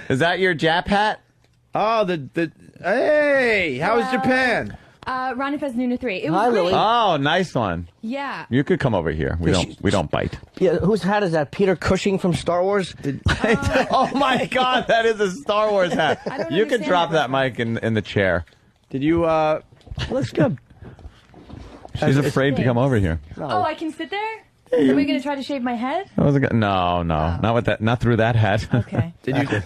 Is that your Jap hat? Oh, hey, how was Japan? Ronnie Fez Nuna 3. It was Hi, great. Lily. Oh, nice one. Yeah. You could come over here. We don't bite. Yeah, whose hat is that? Peter Cushing from Star Wars? Oh my God, that is a Star Wars hat. You could drop that mic in the chair. Did you? Looks good. She's afraid to come over here. No. Oh, I can sit there? Are we going to try to shave my head? No, not with that. Not through that hat. Okay.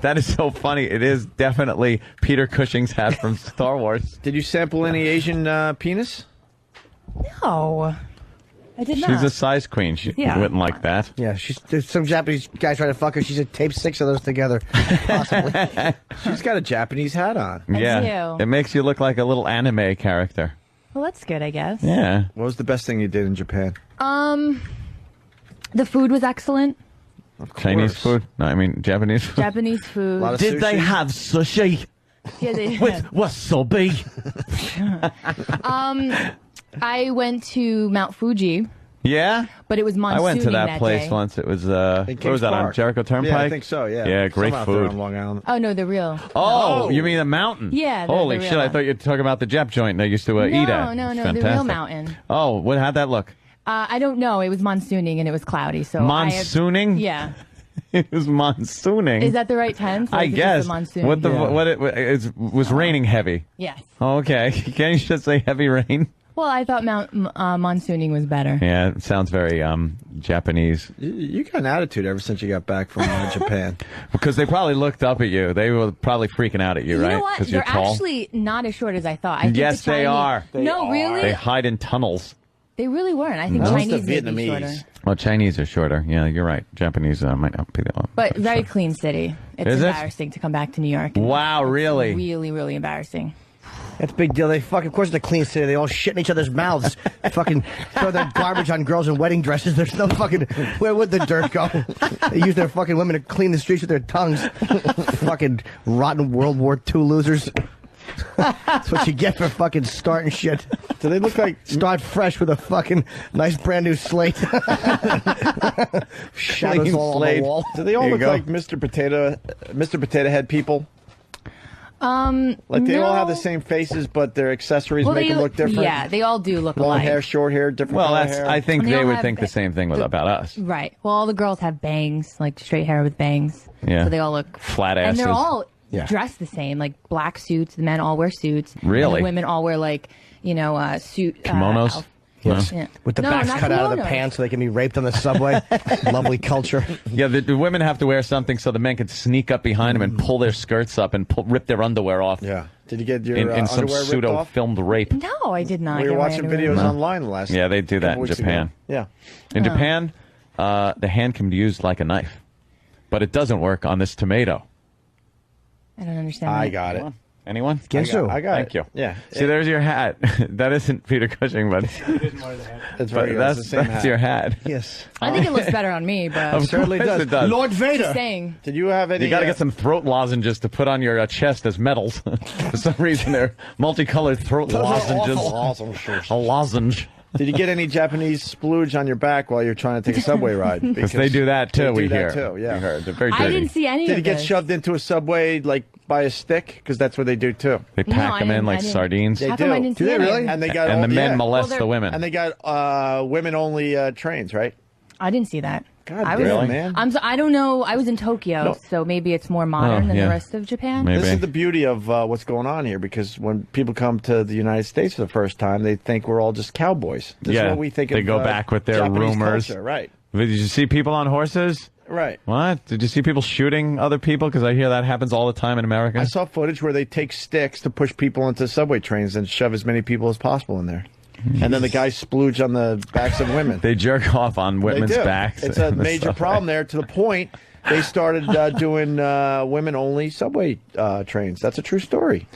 That is so funny. It is definitely Peter Cushing's hat from Star Wars. Did you sample any Asian penis? No. I did not. She's a size queen. She wouldn't like that. Yeah, there's some Japanese guy trying to fuck her. She said tape 6 of those together. Possibly. She's got a Japanese hat on. Yeah. It makes you look like a little anime character. Well, that's good, I guess. Yeah. What was the best thing you did in Japan? The food was excellent. Chinese food? No, I mean Japanese food. Japanese food. Did they have sushi? Yeah, they with wasabi? I went to Mount Fuji. Yeah? But it was monsooning I went to that place day. once. It was, where was that, on Jericho Turnpike? Yeah, I think so, yeah. Yeah, great Some out there food. on Long Island. Oh, no, the real. Oh, you mean the mountain? Yeah, the Holy real shit, I one. thought you were talking about the Jap joint they used to eat at. No, It's the real mountain. Oh, how'd that look? I don't know. It was monsooning and it was cloudy. So Monsooning? Yeah. It was monsooning. Is that the right tense? I guess. Monsoon? What it was raining heavy. Yes. Okay. Can't you just say heavy rain? Well, I thought monsooning was better. Yeah, it sounds very Japanese. You got an attitude ever since you got back from Japan. Because they probably looked up at you. They were probably freaking out at you, right? You know what? Because They're you're tall. actually not as short as I thought. I think Yes, the they are. No, really? They hide in tunnels. They really weren't. I think Chinese may be shorter. Well, Chinese are shorter. Yeah, you're right. Japanese might not be that long. But very clean city. It's Is it? embarrassing to come back to New York. Wow, really? Really, really embarrassing. That's a big deal. Of course, it's a clean city. They all shit in each other's mouths. Fucking throw their garbage on girls in wedding dresses. There's no fucking. Where would the dirt go? They use their fucking women to clean the streets with their tongues. Fucking rotten World War II losers. That's what you get for fucking starting shit. Do they look like start fresh with a fucking nice brand new slate? Shadows all on the wall. Do they all look like Mr. Potato Head people? Like they all have the same faces, but their accessories make them look different. Yeah, they all do look Long alike. hair, short hair, different color hair. I think And they all would have think the same thing about us. Right. Well, all the girls have bangs, like straight hair with bangs. Yeah. So they all look flat and asses. they're all dressed the same, like black suits. The men all wear suits. Really? And the women all wear like suit kimonos. Yes. Yeah. With the backs cut out of the pants so they can be raped on the subway. Lovely culture. Yeah, the women have to wear something so the men can sneak up behind them and pull their skirts up and rip their underwear off. Yeah. Did you get your in some underwear ripped pseudo off? filmed rape? No, I did not. We were get my watching underwear. videos online the last. Yeah, they do that in weeks Japan. ago. Yeah. In Japan, the hand can be used like a knife, but it doesn't work on this tomato. I don't understand. I that. got it. Anyone? Gensu. I got Thank it. you. Yeah. See, there's your hat. That isn't Peter Cushing, but That's right. that's your hat. Yes. I think it looks better on me, but Of certainly course does. it does. Lord Vader. just saying. Did you have any? You got to get some throat lozenges to put on your chest as medals. For some reason, they're multicolored throat lozenges. A lozenge. Did you get any Japanese splooge on your back while you're trying to take a subway ride? Because they do that too. They We do hear. that too. Yeah. We heard. They're very I dirty. didn't see any Did of you get this. shoved into a subway like by a stick? Because that's what they do too. They No, pack I them in didn't- like I didn't. sardines. They How come do. I didn't Do see they any? really? And they got And all, the men yeah. molest Well, the women. And they got women-only trains, right? I didn't see that. God I damn, was, man. I don't know. I was in Tokyo, No. so maybe it's more modern than yeah. the rest of Japan. Maybe. This is the beauty of what's going on here, because when people come to the United States for the first time, they think we're all just cowboys. This is what we think they of, go back with their Japanese rumors. culture, right? Did you see people on horses? Right. What? Did you see people shooting other people? Because I hear that happens all the time in America. I saw footage where they take sticks to push people into subway trains and shove as many people as possible in there. And then the guys splooge on the backs of women. They jerk off on They women's do. backs. It's a in the major subway. problem there, to the point they started doing women-only subway trains. That's a true story.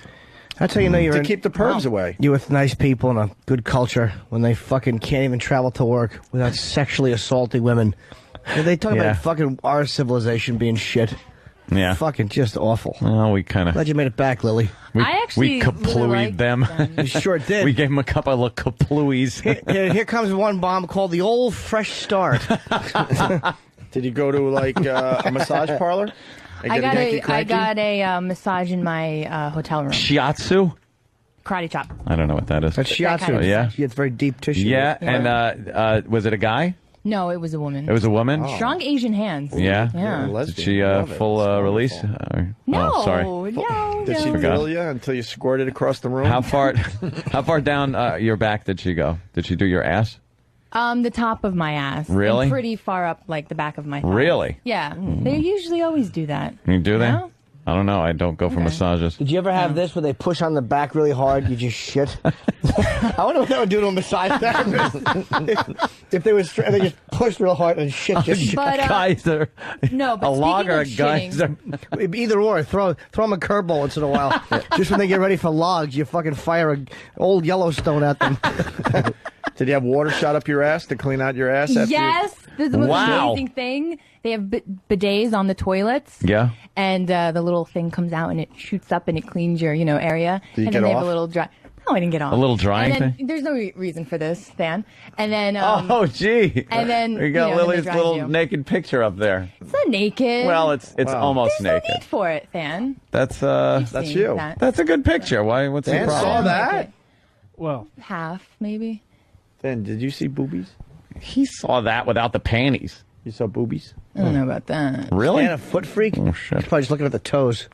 That's how you know you're To in, keep the pervs away. you're with nice people and a good culture when they fucking can't even travel to work without sexually assaulting women. They talk Yeah. about fucking our civilization being shit. Yeah. Fucking just awful. Well, we kind of. Glad you made it back, Lily. I actually we kaplooied really liked them. You sure did. We gave them a couple of kaplooies. Here comes one bomb called the Old Fresh Start. Did you go to like a massage parlor? I got a massage in my hotel room. Shiatsu? Karate chop. I don't know what that is. That's shiatsu. Kind of Yeah, it's very deep tissue. Yeah, and was it a guy? No, it was a woman. It was a woman? Oh. Strong Asian hands. Yeah? Yeah. Did she full release? No, oh, sorry. no. Did she no. drill you until you squirted across the room? How far down your back did she go? Did she do your ass? The top of my ass. Really? And pretty far up, like the back of my thigh. Really? Yeah. They usually always do that. Do they? No? I don't know. I don't go for massages. Did you ever have this where they push on the back really hard, you just shit? I wonder what that would do to a massage therapist. if they was they just pushed real hard and shit just But, guys are no, but a log or a speaking of guys are either or. Throw them a curveball once in a while. Just when they get ready for logs, you fucking fire a old Yellowstone at them. Did you have water shot up your ass to clean out your ass? After Yes, this was Wow. an amazing thing. They have bidets on the toilets. Yeah. And the little thing comes out and it shoots up and it cleans your, area. Did you and get then they off? have a little dry. No, I didn't get off. A little drying and then, thing? There's no reason for this, Stan. And then oh, gee. and then, we got then they Lily's dry little you. naked picture up there. It's not naked. Well, it's Wow. almost There's no naked. need for it, Stan. That's You've That's seen you. that. that's a good picture. Why? What's the Dan problem? saw I that. like it. Well, Half, maybe. Then, did you see boobies? He saw that without the panties. You saw boobies? I don't know about that. Really? And a foot freak? Oh, shit. He's probably just looking at the toes.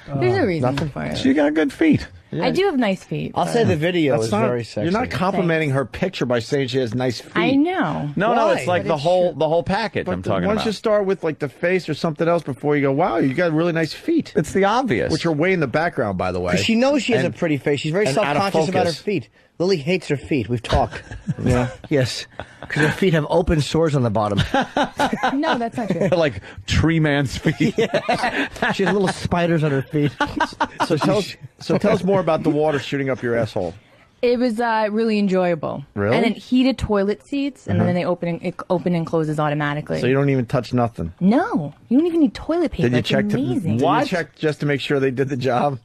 There's no reason for it. She got good feet. I do have nice feet. I'll but- say the video That's is not, very sexy. You're not complimenting her picture by saying she has nice feet. I know. No, Why? it's like But the it's whole true. the whole package. But I'm talking why about. don't you start with like the face or something else before you go, wow, you got really nice feet. It's the obvious. Which are way in the background, by the way. She knows she has And- a pretty face. She's very and out of self-conscious about her focus. feet. Lily hates her feet. We've talked. Yeah. Yes. Because her feet have open sores on the bottom. No, that's not true. like tree man's feet. She has little spiders on her feet. So tell us more about the water shooting up your asshole. It was really enjoyable. Really? And then heated toilet seats, and then they it open and closes automatically. So you don't even touch nothing. No, you don't even need toilet paper. Did you It's check amazing. Did you check just to make sure they did the job?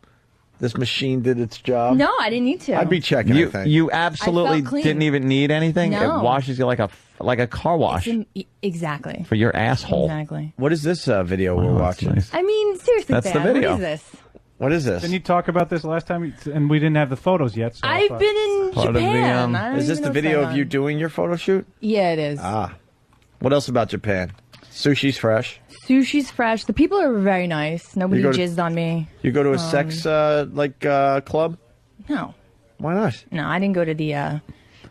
This machine did its job? No, I didn't need to. I'd be checking, I You think. you absolutely I felt clean. didn't even need anything. No. It washes you like a car wash Exactly. for your asshole. Exactly. What is this video we're Oh, that's watching? nice. I mean, seriously, That's the Dan, video. What is this? What is this? didn't you talk about this last time? And we didn't have the photos yet. So I I've thought- been in Part of the, Japan. I don't Is this even the know video what's of you going doing your photo shoot? on. Yeah, it is. What else about Japan? Sushi's fresh. Sushi's fresh. The people are very nice. Nobody You go to- jizzed on me. You go to a sex club? No. Why not? No, I didn't go to the,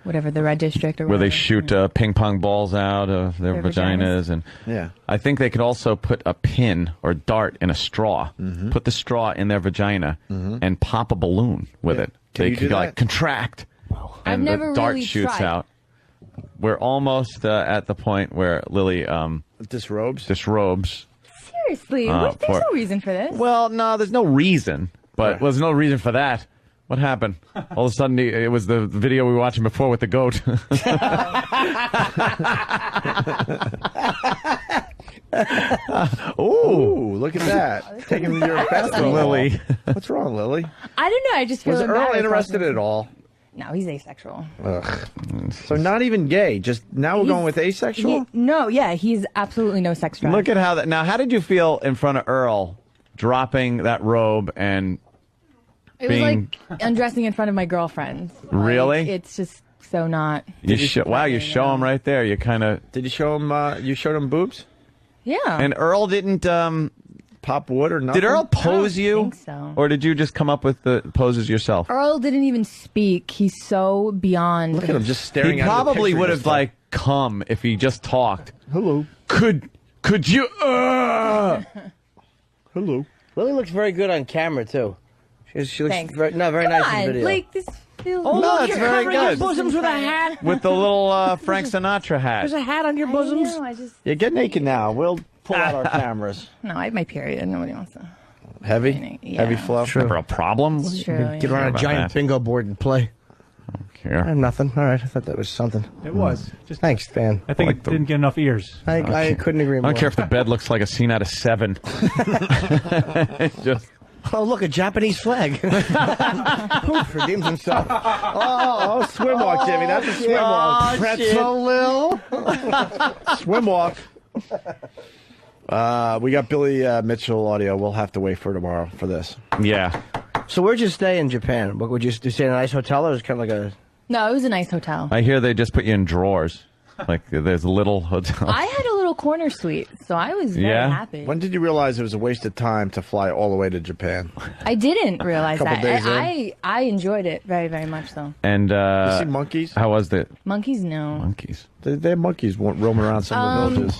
whatever, the red district or Where they whatever. shoot ping pong balls out of their Their vaginas, vaginas. and Yeah. I think they could also put a pin or dart in a straw, Mm-hmm. put the straw in their vagina, and pop a balloon with it. Can They you could do like that? contract, I've and never the dart really shoots tried. out. We're almost at the point where Lily Disrobes? disrobes. Seriously, there's for- no reason for this. Well, no, there's no reason, but there's no reason for that. What happened? All of a sudden, it was the video we were watching before with the goat. Ooh, look at that. Taking your bathrobe Lily. off. What's wrong, Lily? I don't know. I just feel Was Earl embarrassed interested watching- at all? No, he's asexual. Ugh. So not even gay. Just now we're going with asexual? He's absolutely no sex drive. Look at how that. Now, how did you feel in front of Earl, dropping that robe and it was being- like undressing in front of my girlfriend. Like, Really? It's just so not. you wow, you show him right there. You kind of Did you show him? You showed him boobs? Yeah. and Earl didn't. Pop wood or nothing? Did Earl pose don't you, think so. or did you just come up with the poses yourself? Earl didn't even speak. He's so beyond. Look at him just staring He at the probably picture would you have just took. like come if he just talked. Hello. Could you? Hello. Lily looks very good on camera, too. She looks Thanks. very Come nice in the on, video. like this feels. no, it's very good. bosoms with a hat. With the little Frank Sinatra hat. There's a hat on your I bosoms. know, I just Yeah, get naked now. We'll pull out our cameras. no. I have my period. Nobody wants to. Heavy? Yeah. Heavy flow? Never a problem. It's true. Get yeah. on a about giant that. bingo board and play. Here. Nothing. All right. I thought that was something. It was. Just, Thanks, Dan. I think Like it the- didn't get enough ears. I couldn't agree I more. don't care if the bed looks like a scene out of Seven. Just Oh, look, a Japanese flag. Oof, redeems himself. Oh, swim walk, Jimmy. That's a swim walk. Pretzel Lil. Swim walk. We got Billy Mitchell audio. We'll have to wait for tomorrow for this. Yeah. So where'd you stay in Japan? What would you stay in a nice hotel, or was it kind of like a? No, it was a nice hotel. I hear they just put you in drawers. Like there's little hotels. I had a little corner suite, so I was very happy. When did you realize it was a waste of time to fly all the way to Japan? I didn't realize Couple that. days in? I enjoyed it very, very much so. And you see monkeys? how was the Monkeys, no. monkeys? They have monkeys roaming around some of the villages.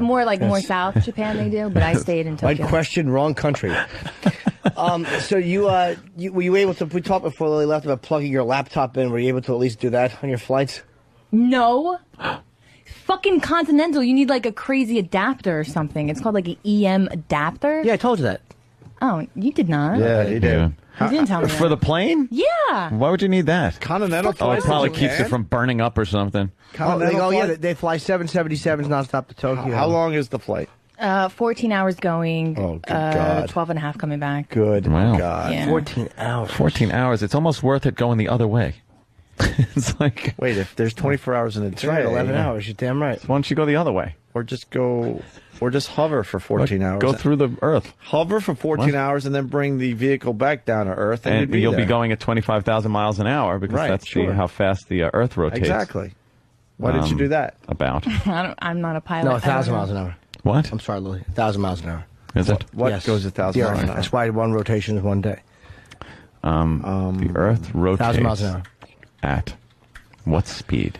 More jokes. More South Japan they do, but I stayed in Tokyo. Right question, wrong country. So were you able to? We talked before Lily left about plugging your laptop in. Were you able to at least do that on your flights? No. Fucking Continental, you need like a crazy adapter or something. It's called like an EM adapter. Yeah, I told you that. Oh, you did not? Yeah, you did. You didn't tell me For that. the plane? Yeah. Why would you need that? Continental Oh, flies it probably to keeps Japan? it from burning up or something. Continental yeah, flies? they fly 777s nonstop to Tokyo. How long is the flight? 14 hours going. Oh, good God. 12 and a half coming back. Good Wow. God. Yeah. 14 hours. 14 hours. It's almost worth it going the other way. It's like, Wait, if there's 24 hours in a That's right, day, 11 hours. You're damn right. why don't you go the other way? or just hover for 14 hours. Go through the Earth. Hover for 14 hours and then bring the vehicle back down to Earth, and You'll there. be going at 25,000 miles an hour because Right, that's sure. how fast the Earth rotates. Exactly. Why did you do that? About. I'm not a pilot. No, I don't 1,000 know. miles an hour. What? I'm sorry, Lily. 1,000 miles an hour. Is it? What Yes. goes 1,000 The miles Earth. an hour? That's why one rotation is one day. The Earth rotates 1,000 miles an hour. at what speed?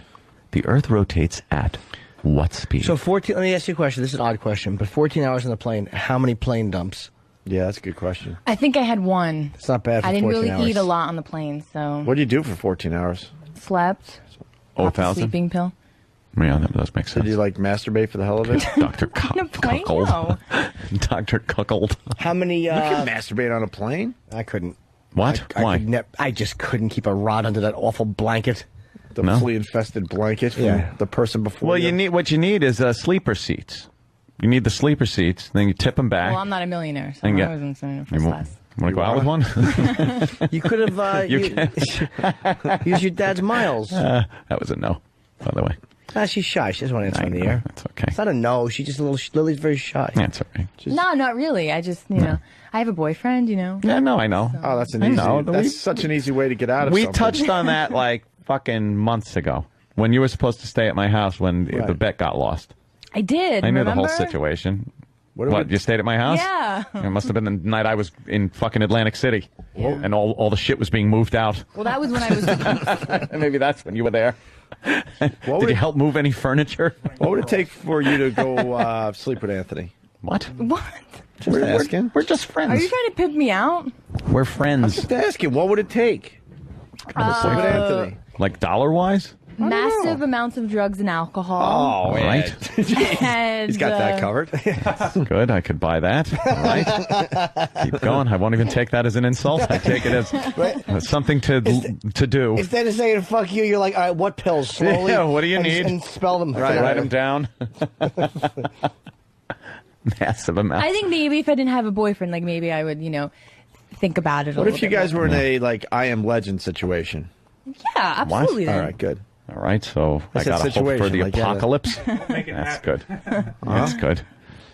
The Earth rotates at what speed? So 14. Let me ask you a question. This is an odd question, but 14 hours on the plane. How many plane dumps? Yeah, that's a good question. I think I had one. It's not bad for I didn't 14 really hours. eat a lot on the plane, so What do you do for 14 hours? slept. Popped a 1,000? sleeping pill. Yeah, that does make sense. Did you like masturbate for the hell of it? Dr. On a plane? Cuckold. No. Dr. Cuckold. How many? You can masturbate on a plane? I couldn't. What? Why? I just couldn't keep a rod under that awful blanket. The No. flea-infested blanket from Yeah. the person before Well, you. what you need is sleeper seats. You need the sleeper seats. Then you tip them back. Well, I'm not a millionaire, so And I get- wasn't saying you first want class. to go out with one? You could have used your dad's miles. That was a no, by the way. She's shy. She doesn't want to answer I on the know. air. That's okay. It's not a no. She's just a little. Lily's very shy. That's all right. No, not really. I just, you know, I have a boyfriend, you know. Yeah, no, I know. Oh, that's an I easy. know. That's such an easy way to get out of We something. touched on that like fucking months ago when you were supposed to stay at my house when the Right. bet got lost. I did. I knew remember? the whole situation. What What, you stayed at my house? Yeah. It must have been the night I was in fucking Atlantic City. And all the shit was being moved out. Well, that was when I was. Maybe that's when you were there. What Did you help move any furniture? What would it take for you to go sleep with Anthony? What? What? Just asking. We're just friends. Are you trying to pimp me out? We're friends. Just asking. What would it take? To sleep with Anthony. Like dollar-wise? Massive amounts of drugs and alcohol. Oh, right. And, He's got that covered. Good. I could buy that. All right. Keep going. I won't even take that as an insult. I take it as something to do. Instead of saying "fuck you," you're like, "All right, what pills?" Slowly. Yeah, what do you and, need? And spell them. Write them down. Massive amount. I think maybe if I didn't have a boyfriend, like maybe I would, you know, think about it a What little if you bit guys more. were in a like I Am Legend situation? Yeah, absolutely. All Then. right, good. All right, so That's I a got to hope for situation, the like, yeah. apocalypse. That's good. That's good.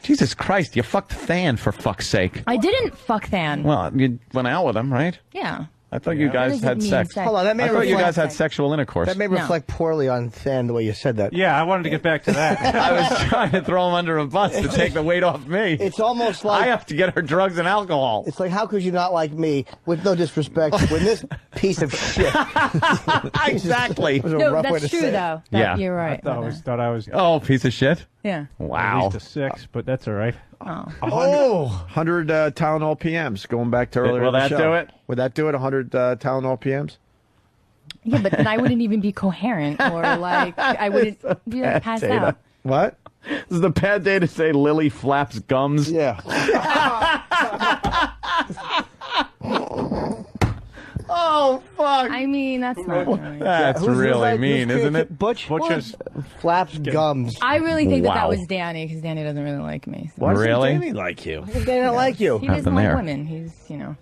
Jesus Christ, you fucked Than for fuck's sake. I didn't fuck Than. Well, you went out with him, right? Yeah. I thought you What guys does it had mean, sex. sex? Hold on, that I may thought you guys reflect. had sexual intercourse. That may No. reflect poorly on Than the way you said that. Yeah, I wanted to get back to that. I was trying to throw him under a bus to take the weight off me. It's almost like I have to get her drugs and alcohol. it's like how could you not like me? With no disrespect, when this piece of shit. Exactly. was a No, rough way that's to true say it. though. Yeah. You're right. thought I was Oh, piece of shit. Yeah. at Wow. least a 6, but that's all right. Oh. 100 Tylenol PMs. Going back to earlier. Will in the that show. do it? Would that do it? 100 Tylenol PMs. Yeah, but then I wouldn't even be coherent or like I wouldn't be like passed data. out. What? This is the bad day to say Lily flaps gums. Yeah. Oh, fuck. I mean, that's not really. That's Who's really like- mean, who's isn't it? Butch Butch's flaps gums. I really think that Wow. was Danny because Danny doesn't really like me. So. Why doesn't Really? Danny like you? They don't like you. He doesn't Happened like there. women. He's, you know.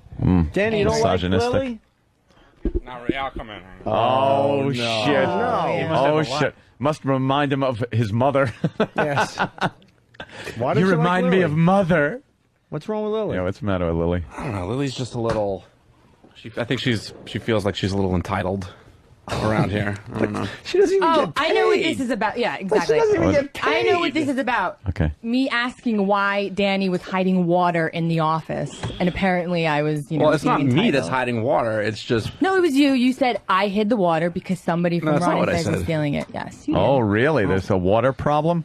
Danny, you don't like Misogynistic. Lily? Not really. I'll come in. Oh, no. shit. No. Oh, shit. Must remind him of his mother. Yes. Why does You she like remind me Lily? of Mother. What's wrong with Lily? Yeah, what's the matter with Lily? I don't know. Lily's just a little. I think she feels like she's a little entitled around here. I don't know. She doesn't even Oh, get paid. I know what this is about. Yeah, exactly. She doesn't even get paid. I know what this is about. Okay. Me asking why Danny was hiding water in the office, and apparently I was, Well, it's being not me entitled. that's hiding water. It's just. No, it was you. You said I hid the water because somebody from No, that's not Ron what I and Fez was said. stealing it. Yes. You Oh, did. really? There's a water problem?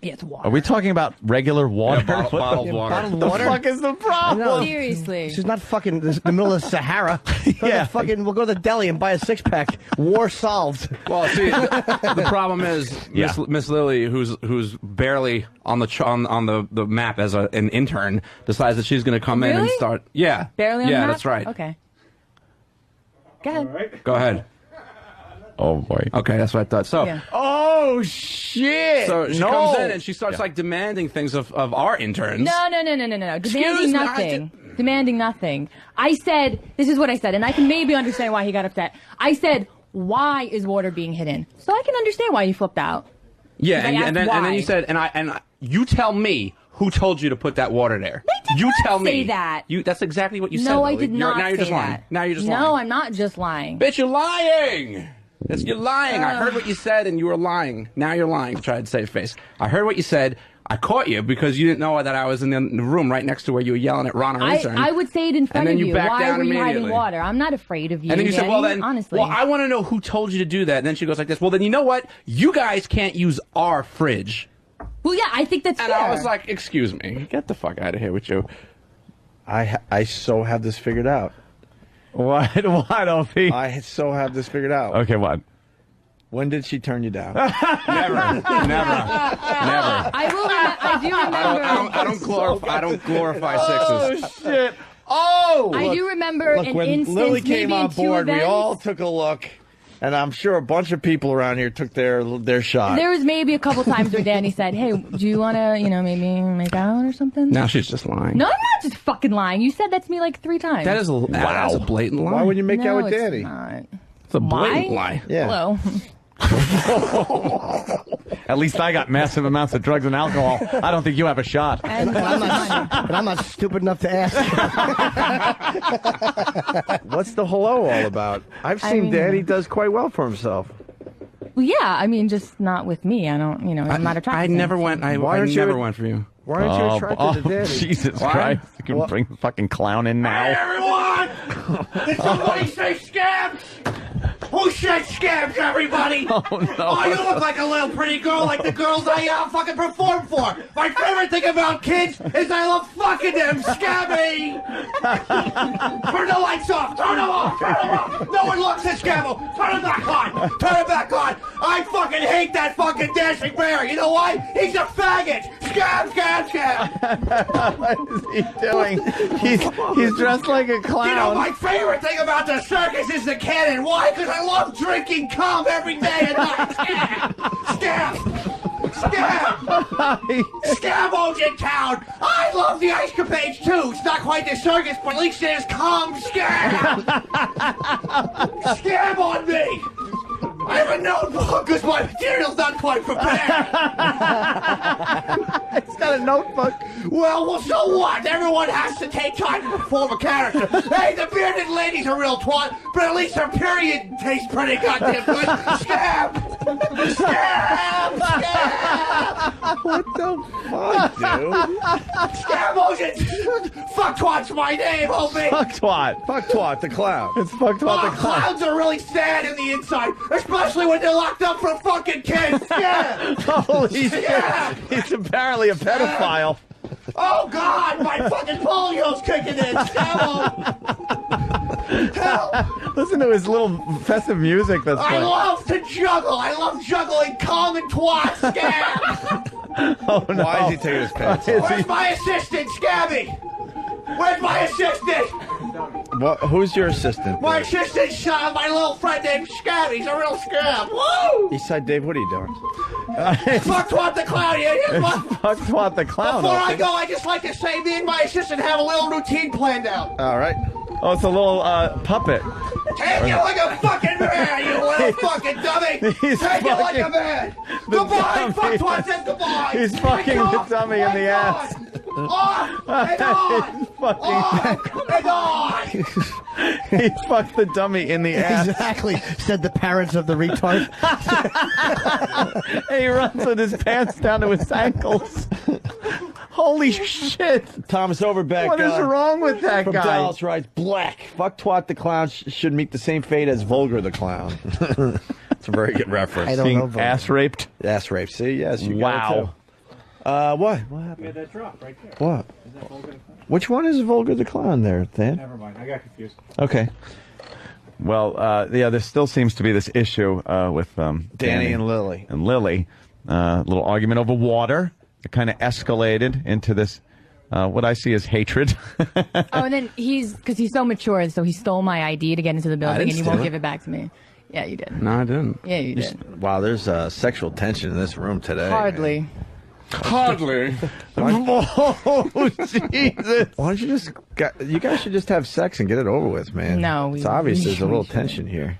Yeah, it's water. Are we talking about regular water? Bottled water. Bottled the water? fuck is the problem? Seriously. She's not fucking in the middle of the Sahara. Yeah. We'll go to the deli and buy a 6-pack. War solved. Well, see, the problem is Yeah. Miss Lily, who's barely on the map as an intern, decides that she's going to come in and Really? start. Yeah, Barely on yeah, the map? that's right. Okay. Go ahead. Go ahead. Oh, boy. Okay, that's what I thought. So. Yeah. Oh, shit. So she comes in and she starts like demanding things of our interns. No. Excuse Demanding me, nothing. Demanding nothing. I said, this is what I said, and I can maybe understand why he got upset. I said, why is water being hidden? So I can understand why you flipped out. Yeah, I and then asked you why. said, and you tell me who told you to put that water there. They did you not tell say me that. That's exactly what you said. No, I Lily. did not Now you're say just lying. that. Now you're just No, lying. I'm not just lying. Bitch, you're lying. You're lying. I heard what you said, and you were lying. Now you're lying. Try to save face. I heard what you said. I caught you because you didn't know that I was in the room right next to where you were yelling at Ron, our intern. I would say it in front then of you you. backed Why down were you hiding immediately. water? I'm not afraid of you. And then you said, Danny, well, then, honestly. well, I want to know who told you to do that. And then she goes like this, well, then you know what? You guys can't use our fridge. Well, yeah, I think that's And fair. I was like, excuse me. Get the fuck out of here with you. I so have this figured out. What, Opie? I so have this figured out. Okay, what? When did she turn you down? Never. I do remember. I don't glorify sixes. Shit. Oh! I do remember Look, an when instance, Lily came maybe on in two board, we events. all took a look, and I'm sure a bunch of people around here took their shot. There was maybe a couple times where Danny said, "Hey, do you want to, maybe make out or something?" Now she's just lying. No, I'm not just fucking lying. You said that to me like 3 times. That is that's a blatant lie. Why would you make no, out with it's Danny? not. It's a blatant Why? lie. Yeah. Hello. At least I got massive amounts of drugs and alcohol. I don't think you have a shot. And I'm not stupid enough to ask. What's the hello all about? I've I seen mean- Danny does quite well for himself. well, yeah, I mean, just not with me. I don't, I'm not attracted. I to him. never went. I Why aren't you- never went for you. Why aren't you attracted to Danny? Jesus Why? Christ. You can bring the fucking clown in now. Everyone! Did somebody say scabs? Who said scabs, everybody? Oh, no. Oh, you look like a little pretty girl like the girls I fucking perform for. My favorite thing about kids is I love fucking them. Scabby! Turn the lights off. Turn them off. Turn them off. No one looks at Scabbo. Turn it back on. Turn it back on. I fucking hate that fucking dancing bear. You know why? He's a faggot. Scab, scab, scab. What is he doing? He's dressed like a clown. You know, my favorite thing about the circus is the cannon. Why? Because I love drinking cum every day and night. Scab! Scab! Scab! Scab owns in town. I love the ice capades too. It's not quite the circus, but at least there's cum. Scab! Scab on me! I have a notebook because my material's not quite prepared. He's got a notebook. Well, so what? Everyone has to take time to perform a character. Hey, the bearded lady's a real twat, but at least her period tastes pretty goddamn good. Scab! Scab! Scab! What the fuck, dude? Scab motion! Fuck twat's my name, homie! Fuck twat. Fuck twat, the clown. It's fuck twat Oh, the clown. clowns are really sad in the inside, especially when they're locked up for fucking kids. Scab! Holy shit. Scab! He's apparently a pedophile. Oh, God! My fucking polio's kicking in! Scab! Help! Listen to his little festive music that's I playing. love to juggle. I love juggling cum and twat. Scab! Oh, no. Why is he taking his pants Is off? Where's my assistant, Scabby? Where's my assistant? Who's your assistant? My Dave? assistant's my little friend named Scabby. He's a real scab. Woo! Eastside Dave, what are you doing? Fuck twat the clown, you idiot. Fuck twat the clown. Before I Opie. go, I just like to say me and my assistant have a little routine planned out. All right. Oh, it's a little puppet. Take it like a fucking man, you little fucking dummy! Take it like a man! Goodbye! Fuck twat says goodbye! He's fucking the dummy in the ass. On and on! And on! He fucked the dummy in the ass. Exactly, said the parents of the retard. He runs with his pants down to his ankles. Holy shit. Thomas Overbeck. What is wrong with that from guy? Dallas writes, Black. Fuck Twat the Clown should meet the same fate as Vulgar the Clown. It's a very good reference. I don't Being know. ass raped? Ass rape. See? Yes, you got it too. What? What happened? Yeah, that drop right there. What? Is that Vulgar the Clown? Which one is Vulgar the Clown there, Dan? Never mind. I got confused. Okay. Well, yeah, there still seems to be this issue with Danny and Lilly. And Lilly. A little argument over water. It kind of escalated into this, what I see as hatred. And then because he's so mature, so he stole my ID to get into the building, and he won't give it back to me. Yeah, you did. No, I didn't. Yeah, you did. Wow, there's sexual tension in this room today. Hardly. Hardly. Oh, Jesus. Why don't you just... You guys should just have sex and get it over with, man. No, it's obvious there's a little shouldn't. tension here.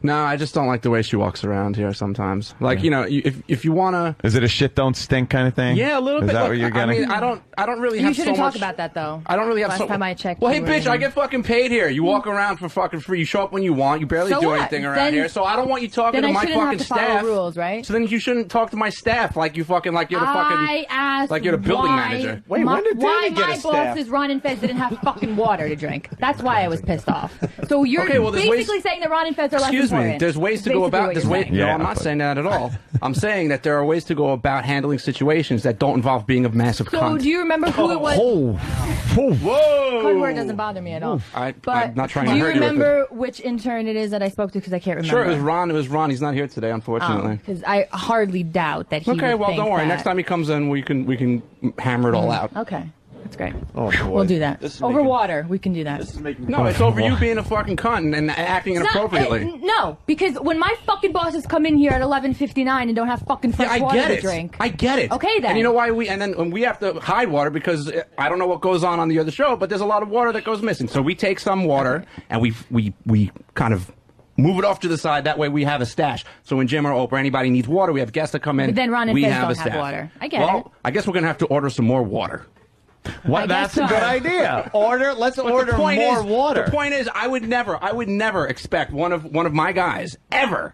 No, I just don't like the way she walks around here sometimes. Like, you know, if you want to... Is it a shit don't stink kind of thing? Yeah, a little bit. Is that Look, what you're getting? I mean, I don't really You have so shouldn't talk much... about that, though. I don't really have Last time I checked. Well, hey, you were bitch, I in- get fucking paid here. You walk around for fucking free. You show up when you want. You barely So do what? anything around Then- here. So I don't want you talking Then to I my shouldn't fucking have to follow staff. rules, right? So then you shouldn't talk to my staff like you fucking like you're the fucking. I asked like you're the building why manager. Wait, when did why Danny get a my staff? bosses, Ron and Fez, didn't have fucking water to drink. That's why I was pissed off. So you're Okay, well, there's basically ways- saying that Ron and Fez are less Excuse me. important. There's ways to go Basically about what this. you're Way, saying. no, Yeah, I'm not but- saying that at all. I'm saying that there are ways to go about handling situations that don't involve being a massive So cunt. do you remember who it was? Whoa! Code word doesn't bother me at all. I'm But not trying do to you hurt you with remember which intern it is that I spoke to? Because I can't remember. Sure, it was Ron. It was Ron. He's not here today, unfortunately. Because I hardly doubt that he Okay, would well, think don't worry. that. Next time he comes in, we can hammer it all out. Okay, that's great. Oh, boy. We'll do that. This is Over making- water, we can do that. This is making me No, it's over you being a fucking cunt and acting It's not- inappropriately. no, because when my fucking bosses come in here at 11:59 and don't have fucking fresh Yeah, I water get to it. drink. I get it. Okay, then. And you know why when we have to hide water because I don't know what goes on the other show, but there's a lot of water that goes missing. So we take some water and we kind of move it off to the side. That way we have a stash. So when Jim or Oprah, anybody needs water, we have guests that come in. But then Ron and we Fez have don't a have staff. water. I get well, it. I guess we're gonna have to order some more water. What? guess That's a so. good idea. Let's But order the point more is, water. The point is, I would never expect one of my guys ever,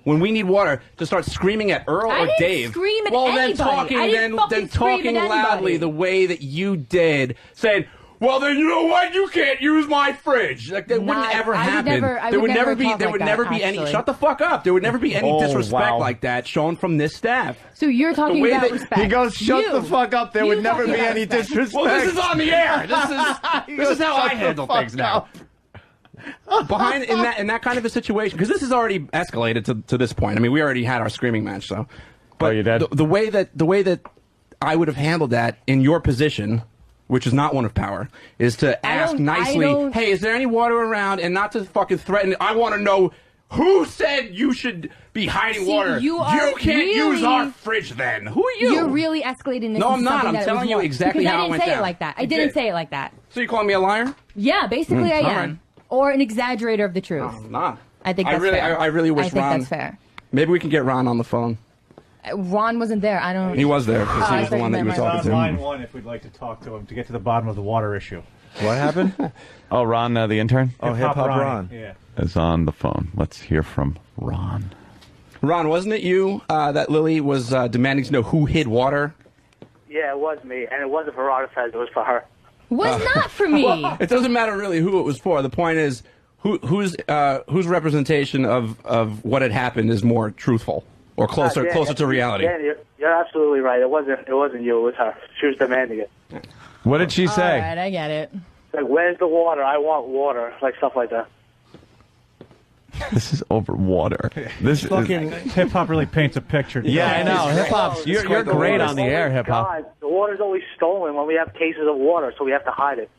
when we need water, to start screaming at Earl I or didn't Dave. scream at well, anybody. then talking, I didn't fucking then scream talking at loudly anybody. the way that you did, saying, "Well, then you know what? You can't use my fridge." Like that wouldn't ever I would happen. never- I there would would never never be. talk There like would that, never be any. actually. Shut the fuck up. There would never be any Oh, disrespect wow. like that shown from this staff. So you're talking way about that- respect. He goes, shut You. the fuck up. There You would never talking be about any respect. disrespect. Well, this is on the air. This is how I handle things now. Behind in that kind of a situation, because this has already escalated to this point. I mean, we already had our screaming match, so. But you did? the way that I would have handled that in your position, which is not one of power, is to ask don't- I nicely, don't- "Hey, is there any water around?" And not to fucking threaten. I want to know who said you should be hiding See, water. you are can't use really- our fridge then. Who are you? You're really escalating this. No, I'm into not. something I'm that it telling was you wrong. exactly Because how it I didn't went say down. it like that. I You didn't did. say it like that. So you calling me a liar? Yeah, basically I all am. right. Or an exaggerator of the truth. I'm not. I think that's really, fair. I really wish I think Ron. that's fair. Maybe we can get Ron on the phone. Ron wasn't there. I don't. He was there because Oh, he I was the thought one that you you were meant talking On to. line one, if we'd like to talk to him to get to the bottom of the water issue. What happened? Oh, Ron, the intern, Oh, Hip Hop Ron. Yeah. is on the phone. Let's hear from Ron. Ron, wasn't it you that Lilly was demanding to know who hid water? Yeah, it was me, and it wasn't for Rada Fez, it was for her. Was not for me. It doesn't matter really who it was for. The point is, whose representation of what had happened is more truthful or closer Yeah, to reality. Yeah, you're absolutely right. It wasn't you. It was her. She was demanding it. What did she All say? right, I get it. Like, where's the water? I want water. Like stuff like that. This is over water. This is Fucking hip hop really paints a picture. Yeah, I know. Hip hop. You're great on the air, hip hop. God, the water's always stolen when we have cases of water, so we have to hide it.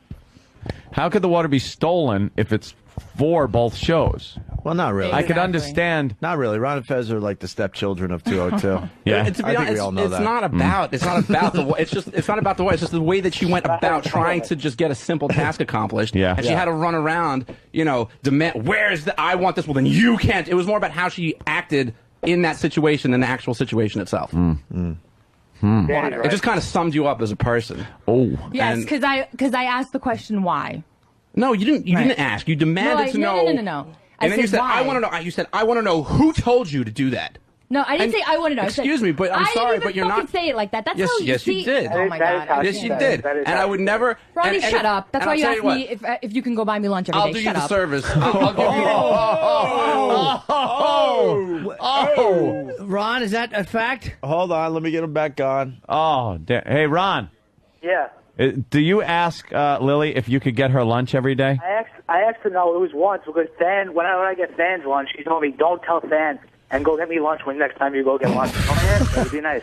How could the water be stolen if it's for both shows? Well, not really. I could understand. Not really. Ron and Fez are like the stepchildren of 202. Yeah. And to be honest, it's not about the way. It's not about the way. It's just the way that she went about trying to just get a simple task accomplished. Yeah. And she had to run around, demand, where's the, I want this. Well, then you can't. It was more about how she acted in that situation than the actual situation itself. It just kind of summed you up as a person. Oh. Yes, because I asked the question why. No, you didn't. You didn't ask. You demanded to know. No. And then you said, why? "I want to know." You said, "I want to know who told you to do that." No, I didn't say I want to know. Excuse me, but I'm sorry, but you're not. I didn't say it like that. That's yes, how yes, you you did. Oh my God. Yes, you did. And I would never. Ronnie, shut up. That's why you asked me if you can go buy me lunch every day. I'll do you Shut the up. service. I'll give you. Ron, is that a fact? Hold on, let me get him back on. Oh, hey, Ron. Yeah. Do you ask Lily if you could get her lunch every day? I asked her no, it was once because Fan, when I get Fan's lunch, she told me don't tell Fan and go get me lunch when next time you go get lunch. It would be nice.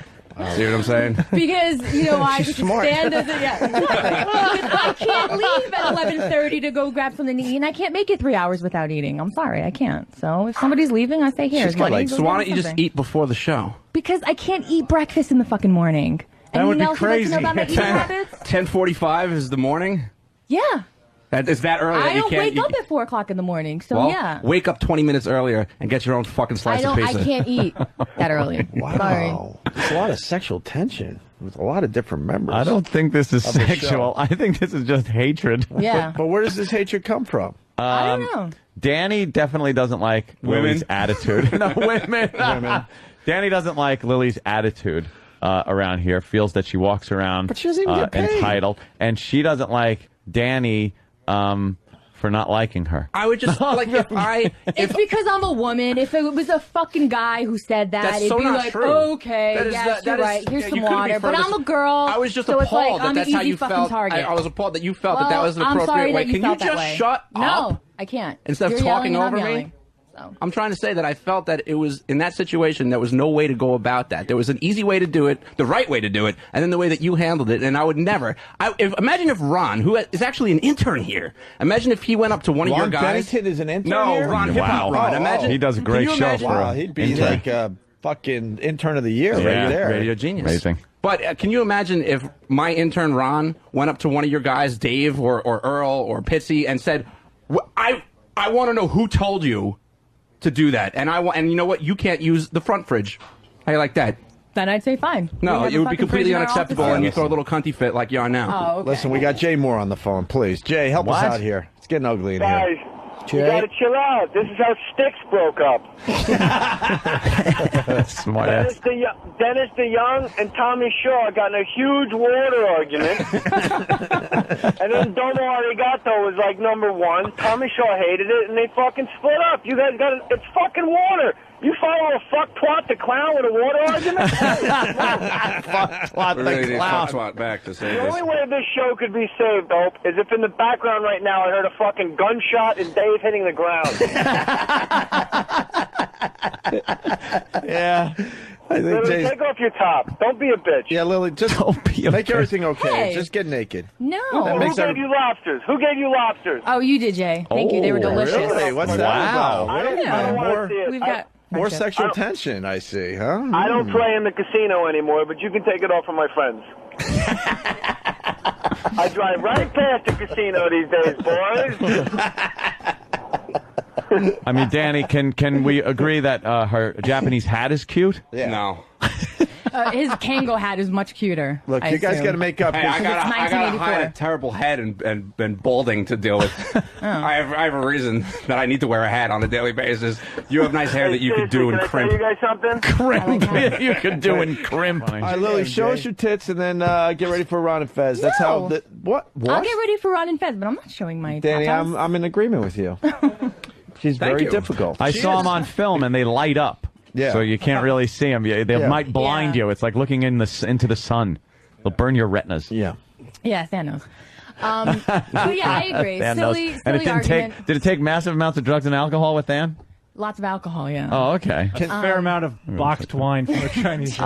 See what I'm saying? Because you know why? She's smart. Stan doesn't. Yeah. I can't leave at 11:30 to go grab something to eat, and I can't make it 3 hours without eating. I'm sorry, I can't. So if somebody's leaving, I say here's money. So why don't you just eat before the show? Because I can't eat breakfast in the fucking morning. That would be Anything else you'd like to know crazy. about my eating habits? 10:45 is the morning. Yeah. Is that early? I that you don't can't, wake up at 4 o'clock in the morning, so well, yeah. Wake up 20 minutes earlier and get your own fucking slice of pizza. I can't eat that early. Wow. Sorry. There's a lot of sexual tension with a lot of different members. I don't think this is Of the sexual. show. I think this is just hatred. Yeah. But where does this hatred come from? I don't know. Danny definitely doesn't like Lily's attitude. No, women. Danny doesn't like Lily's attitude around here. Feels that she walks around But she doesn't even get paid. entitled. And she doesn't like Danny for not liking her. I would just like It's because I'm a woman. If it was a fucking guy who said that, That's it'd so be not like, true. okay, That is- yes, that you're is- right. Here's yeah, some you couldn't be water. But further- I'm a girl. I was just so appalled it's like, that I'm that's an how easy you fucking felt. target. I was appalled that you felt that was an I'm appropriate sorry way. that you Can felt you that just way. shut up? No, I can't. Instead of You're talking yelling and over I'm me? yelling. So. I'm trying to say that I felt that it was, in that situation, there was no way to go about that. There was an easy way to do it, the right way to do it, and then the way that you handled it, and I would never. Imagine if Ron, who is actually an intern here, imagine if he went up to one of your guys. Bennington is an intern No, here? Ron, hip-hop Ron. Imagine, He does a great can you show imagine- for Wow, he'd be intern. like a fucking intern of the year Yeah, right there. Radio genius. Amazing. But can you imagine if my intern Ron went up to one of your guys, Dave or Earl or Pitsy, and said, I want to know who told you to do that, and you know what? You can't use the front fridge. How you like that? Then I'd say fine. No, We have it a would be fucking completely fridge in our unacceptable, office. and you throw a little cunty fit like you are now. Oh, okay. Listen, we got Jay Moore on the phone, please. Jay, help us What? out here. It's getting ugly in Guys, here. you gotta chill out. This is how Styx broke up. Smart ass. Dennis DeYoung and Tommy Shaw got in a huge water argument. And then Domo Arigato was like number one. Tommy Shaw hated it, and they fucking split up. You guys it's fucking water. You follow a fuck twat the clown with a water argument? Fuck We really need Foxwat back to say The this. only way this show could be saved, Hope, is if in the background right now I heard a fucking gunshot and Dave hitting the ground. Yeah. I think Lily, Jay's... take off your top. Don't be a bitch. Yeah, Lily, just make everything okay. Hey. Just get naked. No. Who makes gave you lobsters? Who gave you lobsters? Oh, you did, Jay. Thank you. They were delicious. Really? What's that Wow. about? I don't, Wait a I don't minute. want to More, see it. We've got more friendship. sexual tension, I see, huh? I don't play in the casino anymore, but you can take it off from my friends. I drive right past the casino these days, boys. I mean, Danny, can we agree that her Japanese hat is cute? Yeah. No. His Kango hat is much cuter. Look, I you guys assume. got to make up. Hey, I it's gotta hide 1984. a terrible head and balding to deal with. I have a reason that I need to wear a hat on a daily basis. You have nice hair that you could do Seriously, in can crimp. I tell you guys something? Crimp. You could do in crimp. All right, Lily, show us your tits and then get ready for Ron and Fez. That's No. how. What? I'll get ready for Ron and Fez, but I'm not showing my Danny, tatas. I'm in agreement with you. She's Thank very you. difficult. I saw them on film and they light up. Yeah. So you can't really see them. They might blind Yeah. you. It's like looking into the sun. They'll burn your retinas. Yeah. Yeah, Thanos. So yeah, I agree. Than Silly those. And it didn't argument. did it take massive amounts of drugs and alcohol with Dan? Lots of alcohol, yeah. Oh, okay. A fair amount of boxed wine from a Chinese Ah.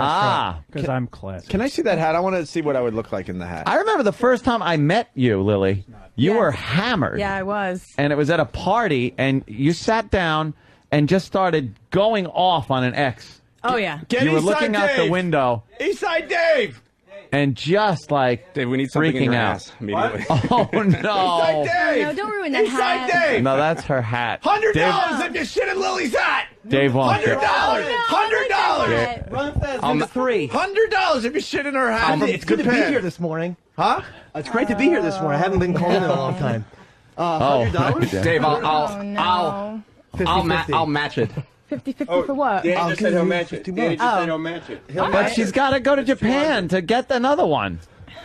restaurant. Because I'm classy. Can I see that hat? I want to see what I would look like in the hat. I remember the first time I met you, Lily. You Yeah. were hammered. Yeah, I was. And it was at a party, and you sat down and just started going off on an ex. Oh, yeah. Get You were Eastside looking out the Dave. window. Eastside Dave. And just like Dave, we need something in freaking your out. ass immediately. Oh Eastside no! Dave. No, don't ruin that Eastside hat. Dave. No, that's her hat. $100 if you shit in Lily's hat. Dave won't. $100. $100. Run fast I'm into not- 3. $100 if you shit in her hat. It's good to be here this morning. Huh? It's great to be here this morning. I haven't been called in a long time. $100? Dave, Oh, no. I'll match it. 50-50 for what? Danny I'll just give said he'll you match it. 50 Danny just bucks. said he'll match it. But she's got to go to Japan to get another one.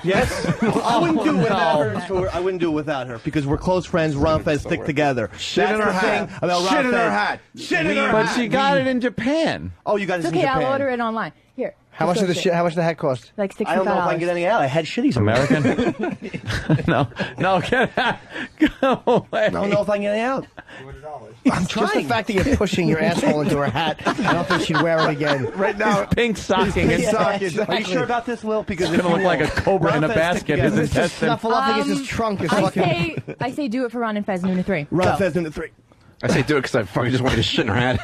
Yes. I wouldn't do it without no. her. So I wouldn't do it without her because we're close friends. Ron Fez stick together. Shit in her hat. About Shit Ron in her Fez. hat. Shit in her But hat. she got it in Japan. Oh, you got this It's in okay, Japan. I'll order it online. Here. How much just did go the shit? How much did the hat cost? Like $65. I don't know if I can get any out. I had shitties. American? no, get out. Go away. I don't know if I can get any out. I'm trying. Just the fact that you're pushing your asshole into her hat, I don't think she'd wear it again. Right now. Pink stocking. Pink It's stocking. Are you sure about this, Lil? Because gonna look like a cobra in a basket. His This intestine. snuffleupagus, his trunk is fucking. I say do it for Ron and Fez noon to 3. Ron Fez into 3. I say do it because I fucking just wanted to shit in her head.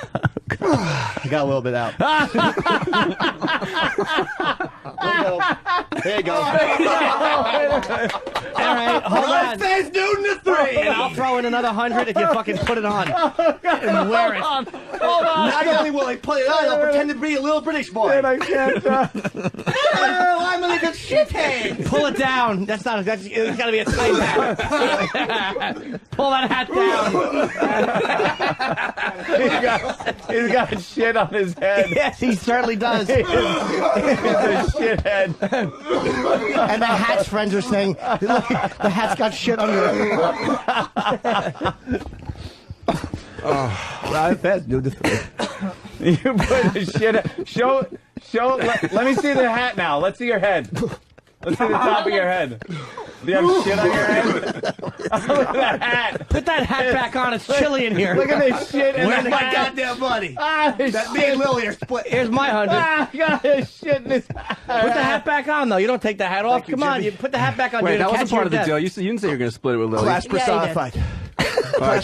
I got a little bit out. There you go. All right, hold on. Fez noon to 3. And I'll throw in another 100 if you fucking put it on and wear it. Hold on. Not only will I put it on, I'll pretend to be a little British boy. I can't. I'm a little shithead. Pull it down. It's got to be a tight hat. Pull that hat down. He's got shit on his head. Yes, he certainly does. He's a shithead. And the hat's friends are saying, look, the hat's got shit under it. Ron Fez noon to 3. You put the shit. Show. Let me see the hat now. Let's see your head. Let's see the top of your head. Do you have shit on your head? Look at that hat. Put that hat back on. It's chilly in here. Look at this shit in Where's the my hat. goddamn money? This That me shit. and Lily are split. Here's my 100. Got his shit in his hat. Put the hat back on, though. You don't take the hat off. you, Come on, Jimmy. you put the hat back on. Wait, you're that gonna wasn't catch part of the your deal. death. You didn't say you were going to split it with Lily. Class Yeah, you did. personified. I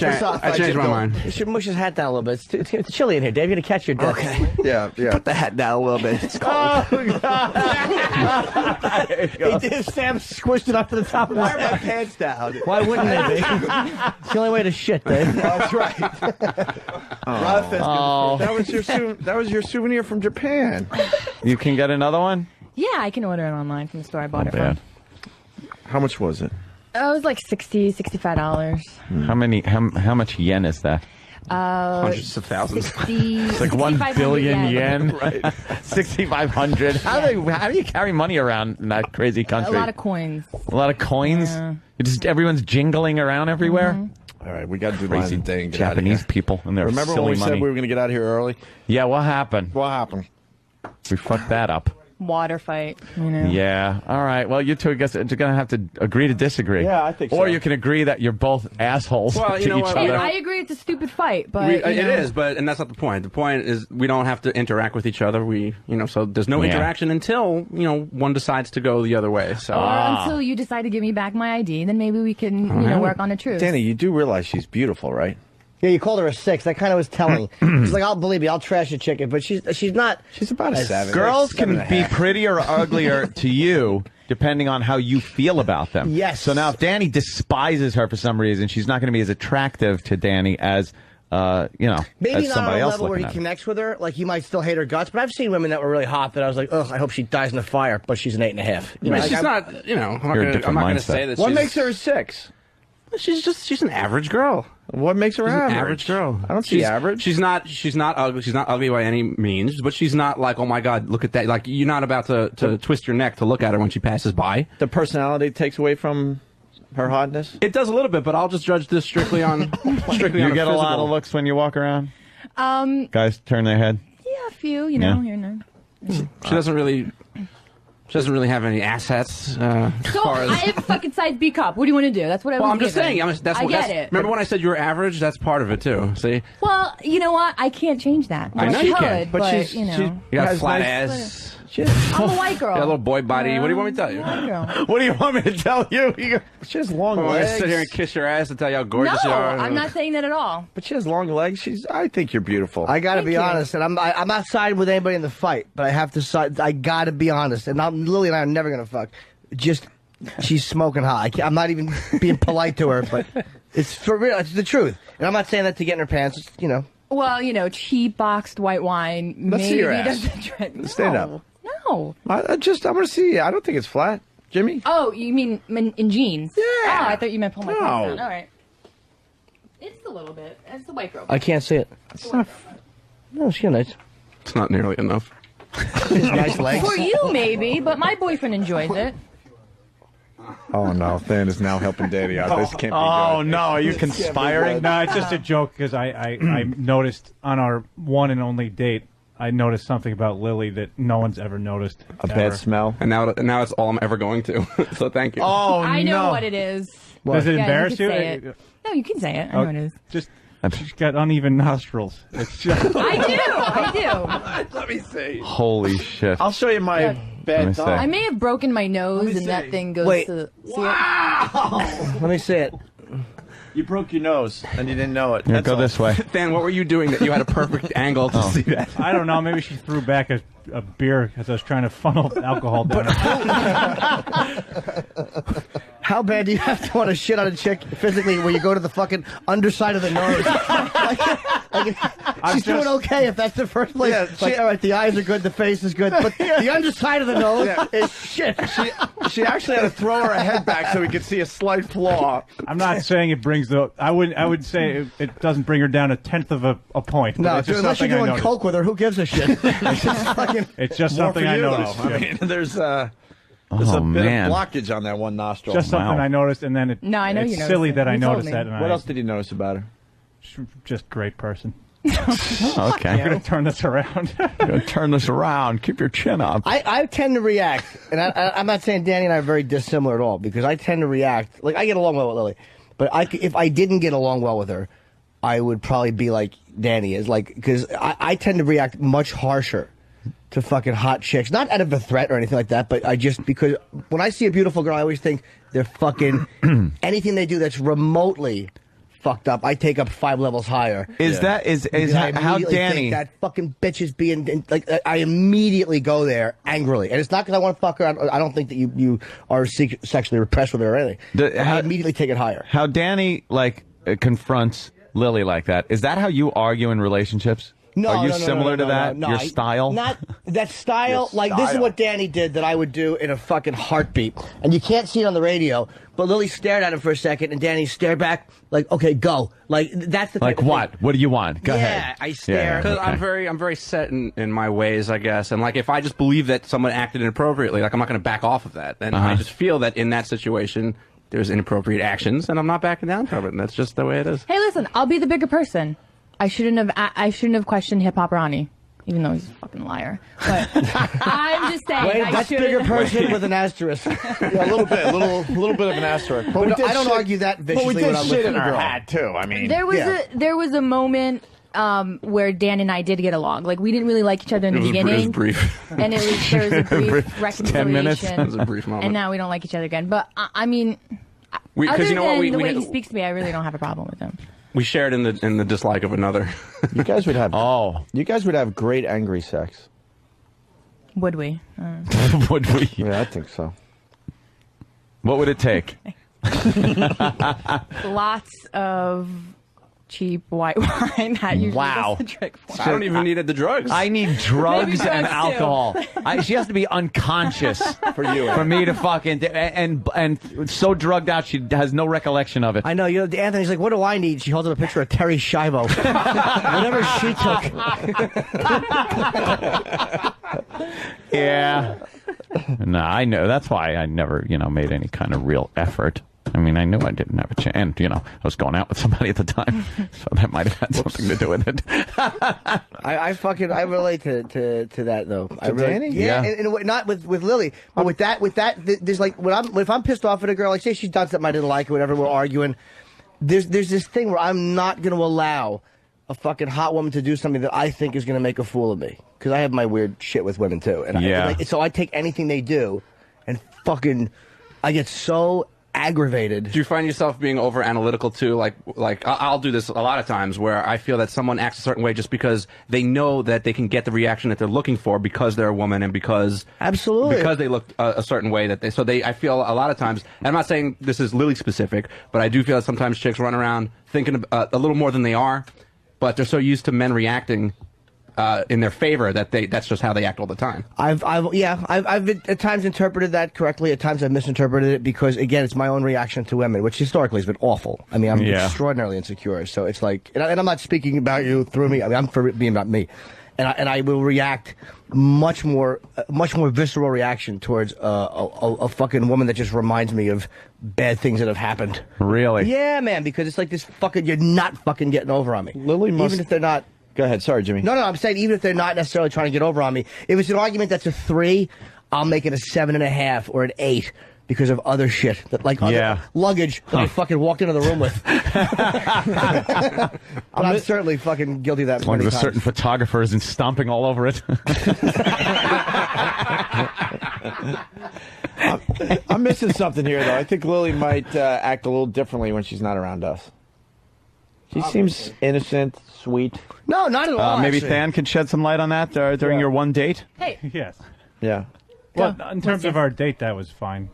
changed my mind. You should mush his hat down a little bit. It's chilly in here, Dave. You're going to catch your death. Okay. Yeah. Put the hat down a little bit. It's cold. Oh, God. He did. Sam squished it up to the top of his head. Pants down. Why wouldn't they be? It's the only way to shit, Dave. That's right. That was your souvenir from Japan. You can get another one? Yeah, I can order it online from the store I bought it Yeah. from. How much was it? It was like $65. How much yen is that? Hundreds of thousands. 60, It's like 1 billion yen. Right. 6,500. How do you carry money around in that crazy A country? lot of coins. A lot of coins. Yeah. Everyone's jingling around everywhere. All right, we got to do Crazy the thing. Get out of Japanese here. people and their Remember silly when we money. said we were going to get out of here early? Yeah, what happened? What happened? We fucked that up. Water fight, you know. Yeah. All right. Well, you two, I guess, you're going to have to agree to disagree. Yeah, I think so. Or you can agree that you're both assholes Well, to you know each what, other. I agree it's a stupid fight, but It you know. is, and that's not the point. The point is we don't have to interact with each other. So there's no Yeah. interaction until one decides to go the other way. So Or until you decide to give me back my ID, then maybe we can, work on the truth. Danny, you do realize she's beautiful, right? Yeah, you called her a 6. That kind of was telling. She's like, I'll believe you. I'll trash a chicken, but she's not. She's about a 7. Girls like 7 can and a be half. prettier or uglier to you depending on how you feel about them. Yes. So now if Danny despises her for some reason, she's not going to be as attractive to Danny as, Maybe as not on somebody a else level where looking he at her. connects with her. Like, he might still hate her guts, but I've seen women that were really hot that I was like, ugh, I hope she dies in the fire, but she's an 8.5. You know, she's like, not. I'm You're a not going different to mindset. say that. What she's, makes her a 6? She's an average girl. What makes her She's an average? average girl. I don't see average. She's not ugly. She's not ugly by any means, but she's not like, oh my God, look at that. Like, you're not about to twist your neck to look at her when she passes by. The personality takes away from her hotness? It does a little bit, but I'll just judge this strictly on You get a lot physical. of looks when you walk around? Um, Guys turn their head? yeah, a few, you know, Yeah. here and there. She doesn't really have any assets. As So far as I have a fucking size B cup. What do you want to do? That's what I well, was I'm just given. saying. I get it. Remember when I said you were average? That's part of it too. See, Well, you know what? I can't change that. I know Well, you could, can, but she's- you know. she's- you got Has flat nice- ass. I'm a white girl. Yeah, a little boy body. What do you want me to tell you? White girl. What do you want me to tell you? She has long I'm gonna legs. sit here and kiss your ass and tell you how gorgeous No, you are. I'm not saying that at all. But she has long legs. I think you're beautiful. I gotta Thank be you. honest, and I'm not siding with anybody in the fight, but I have to side. I gotta be honest, and Lily and I are never gonna fuck. Just, she's smoking hot. I'm not even being polite to her, but it's for real. It's the truth, and I'm not saying that to get in her pants. It's, you know. Well, cheap boxed white wine Let's see your maybe ass. doesn't trend. Stand No. up. No. I want to see you. I don't think it's flat. Jimmy? Oh, you mean in jeans? Yeah. Oh, I thought you meant pull my No. pants down. All right. It's a little bit. It's the white girl. I can't see it. No, she's nice. It's not nearly enough. Nice legs. For you, maybe, but my boyfriend enjoys it. Oh, no. Than is now helping Daddy out. This can't be good. Oh, no. Are you conspiring? No, it's just a joke because I noticed on our one and only date, I noticed something about Lily that no one's ever noticed. A bad smell? And now it's all I'm ever going to. So thank you. Oh, I know what it is. Does it Yeah, embarrass you? you? Can say it. No, you can say it. I know what it is. Just she's got uneven nostrils. It's just I do. Let me see. Holy shit. I'll show you my bad thumb. I may have broken my nose and that thing goes Wait. to... See it? Let me see it. You broke your nose, and you didn't know it. Go this way. Dan, what were you doing that you had a perfect angle to see that? I don't know. Maybe she threw back a beer because I was trying to funnel alcohol down her. How bad do you have to want to shit on a chick physically where you go to the fucking underside of the nose? She's doing okay if that's the first place. Yeah, All right, the eyes are good, the face is good, but the underside of the nose is shit. She actually had to throw her head back so we could see a slight flaw. I'm not saying it brings the. I would say it doesn't bring her down 1/10 of a point. but No, it's just unless you're something I doing noticed. coke with her, who gives a shit? It's just fucking. It's just More for something I you, noticed. though. I yeah. mean, there's a bit man. of blockage on that one nostril. Just something I noticed, and then No, I know it's you noticed silly it. that I You told noticed me. that. And What else did you notice about her? She's just great person. Oh, okay. I'm gonna turn this around. Turn this around. Keep your chin up. I tend to react, and I'm not saying Danny and I are very dissimilar at all, because I tend to react. Like, I get along well with Lily, but if I didn't get along well with her, I would probably be like Danny is, like, because I tend to react much harsher to fucking hot chicks. Not out of a threat or anything like that, but because when I see a beautiful girl, I always think they're fucking, anything they do that's remotely fucked up, I take up 5 levels higher. Is I how immediately Danny? think that fucking bitch is being, like, I immediately go there angrily, and it's not because I want to fuck her. I don't think that you are sexually repressed with her or anything. I immediately take it higher. How Danny confronts Lily like that? Is that how you argue in relationships? No, Are you no, similar to that? no. Your style? Not that style. Like, this is what Danny did that I would do in a fucking heartbeat. And you can't see it on the radio, but Lily stared at him for a second, and Danny stared back, like, okay, go. Like, that's the type Like of what? thing. What do you want? Go ahead. Yeah, I stare. Because I'm very set in my ways, I guess. And like, if I just believe that someone acted inappropriately, like, I'm not going to back off of that. And I just feel that in that situation, there's inappropriate actions, and I'm not backing down from it. And that's just the way it is. Hey, listen, I'll be the bigger person. I shouldn't have questioned Hip Hop Ronnie, even though he's a fucking liar. But I'm just saying. Wait, I that's shouldn't- bigger person with an asterisk. Yeah, a little bit of an asterisk. But I don't argue that But we viciously did when I'm shit with in a our girl. hat too. I mean, There was a moment where Dan and I did get along. Like, we didn't really like each other in the It was beginning. brief. And there was a brief reconciliation. 10 minutes. It was a brief moment. And now we don't like each other again. But I mean, Because other you know what? than We, the way we, he speaks to me, I really don't have a problem with him. we shared in the dislike of another. you guys would have. Oh. You guys would have great angry sex. Would we? Would we? Yeah, I think so. What would it take? Lots of cheap white wine. That usually Wow. does the trick for me. I don't even need the drugs. I need drugs Maybe and drugs, too. alcohol. She has to be unconscious for me to fucking and so drugged out she has no recollection of it. I know. Anthony's like, what do I need? She holds up a picture of Terry Schiavo. Whatever she took. Yeah. No, I know. That's why I never, made any kind of real effort. I mean, I knew I didn't have a chance. And, I was going out with somebody at the time. So that might have had something to do with it. I relate to that, though. I really, Danny? Yeah. Yeah. And not with Lily, but with that, there's like, if I'm pissed off at a girl, like, say she's done something I didn't like or whatever, we're arguing, there's this thing where I'm not going to allow a fucking hot woman to do something that I think is going to make a fool of me. Because I have my weird shit with women, too. And so I take anything they do and fucking... I get so aggravated. Do you find yourself being over analytical too? Like I'll do this a lot of times where I feel that someone acts a certain way just because they know that they can get the reaction that they're looking for because they're a woman and because they look a certain way that I feel a lot of times, and I'm not saying this is Lily specific, but I do feel that sometimes chicks run around thinking a little more than they are, but they're so used to men reacting in their favor that's just how they act all the time. I've at times interpreted that correctly. At times I've misinterpreted it because, again, it's my own reaction to women, which historically has been awful. I mean, I'm extraordinarily insecure. So it's like, and I'm not speaking about you through me. I mean, I'm for being about me, and I will react much more visceral reaction towards a fucking woman that just reminds me of bad things that have happened. Really? Yeah, man. Because it's like this fucking, you're not fucking getting over on me. Lily must, even if they're not. Go ahead. Sorry, Jimmy. No, I'm saying even if they're not necessarily trying to get over on me, if it's an argument that's a 3, I'll make it a 7.5 or an 8 because of other shit, like other luggage that I fucking walked into the room with. I'm certainly fucking guilty of that. As long as a certain photographer isn't stomping all over it. I'm missing something here, though. I think Lily might act a little differently when she's not around us. She seems innocent, sweet. No, not at all. Maybe Than could shed some light on that during your one date? Hey. Yes. Yeah. Well, in terms of our date, that was fine.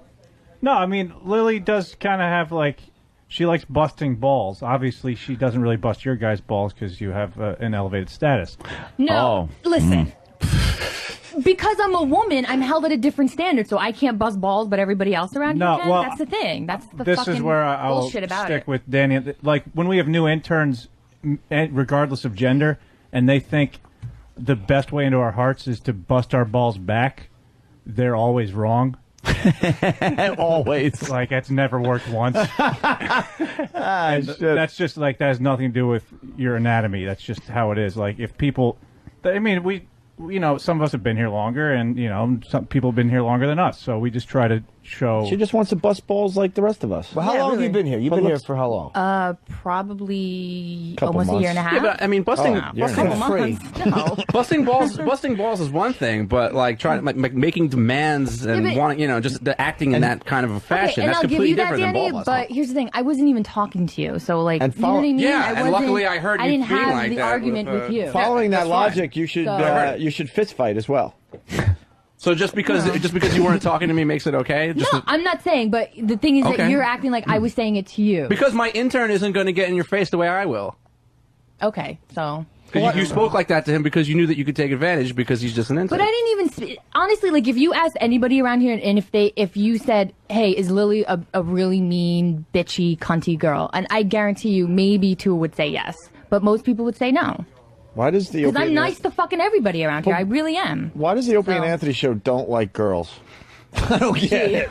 No, I mean, Lily does kind of have, she likes busting balls. Obviously, she doesn't really bust your guys' balls because you have an elevated status. No, listen. Because I'm a woman, I'm held at a different standard, so I can't bust balls, but everybody else around here can. That's the thing. That's the this fucking is where I'll bullshit about stick it. with Danny. Like, when we have new interns, regardless of gender, and they think the best way into our hearts is to bust our balls back, they're always wrong. Always. Like, that's never worked once. That's just, that has nothing to do with your anatomy. That's just how it is. Like, if people... I mean, some of us have been here longer, and, some people have been here longer than us, so we just try to show... She just wants to bust balls like the rest of us. Well, how long have you been here? You've been here for how long? Probably Couple almost months. a year and a half. Yeah, but I mean, busting balls, busting balls is one thing, but making demands and wanting, just the acting in that kind of a fashion, that's completely different than ball busting. But here's the thing: I wasn't even talking to you, so you know what I mean? Yeah, and luckily I heard you didn't being have like the that argument with you. Following that logic, you should fist fight as well. So just because you weren't talking to me makes it okay? I'm not saying, but the thing is that you're acting like I was saying it to you. Because my intern isn't going to get in your face the way I will. Okay, so... Because you spoke like that to him because you knew that you could take advantage because he's just an intern. But I didn't even... Honestly, if you asked anybody around here, and if you said, hey, is Lily a really mean, bitchy, cunty girl? And I guarantee you maybe 2 would say yes. But most people would say no. Why does the Because I'm nice to fucking everybody around here. I really am. Why does the Opie and Anthony show don't like girls? I don't get it.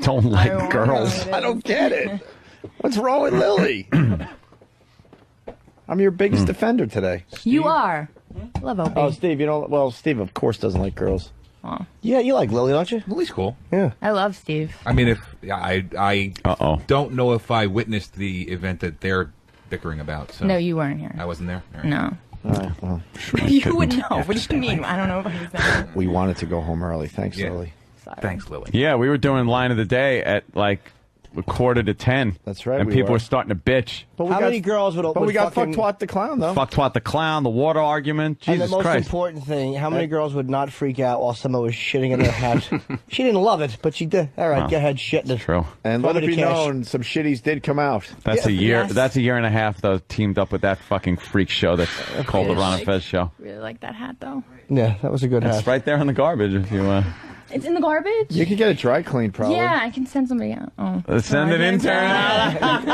Don't like girls. I don't get it. What's wrong with Lily? I'm your biggest defender today. You are. Love Opie. Oh, Steve, Steve, of course, doesn't like girls. Oh. Yeah, you like Lily, don't you? Lily's cool. Yeah. I love Steve. I mean, I don't know if I witnessed the event that they're bickering about. So No, you weren't here. I wasn't there? All right. No. Well, you would know. What do you mean? I don't know if I was there. we wanted to go home early. Thanks, Lily. Sorry. Thanks, Lily. Yeah, we were doing line of the day at 9:45. That's right. And people were starting to bitch. But How many girls would... But we got fuck twat the clown, though. Fuck twat the clown, the water argument. Jesus and the most Christ. important thing, how many girls would not freak out while someone was shitting in their hat? She didn't love it, but she did. All right, go ahead, shit in it. True. And let it be known, some shitties did come out. That's a year. Yes. That's a year and a half, though, teamed up with that fucking freak show that's called the Ron and Fez show. Really like that hat, though. Yeah, that was a good hat. It's right there in the garbage if you... It's in the garbage? You could get it dry cleaned, probably. Yeah, I can send somebody out. Oh. Send an intern out.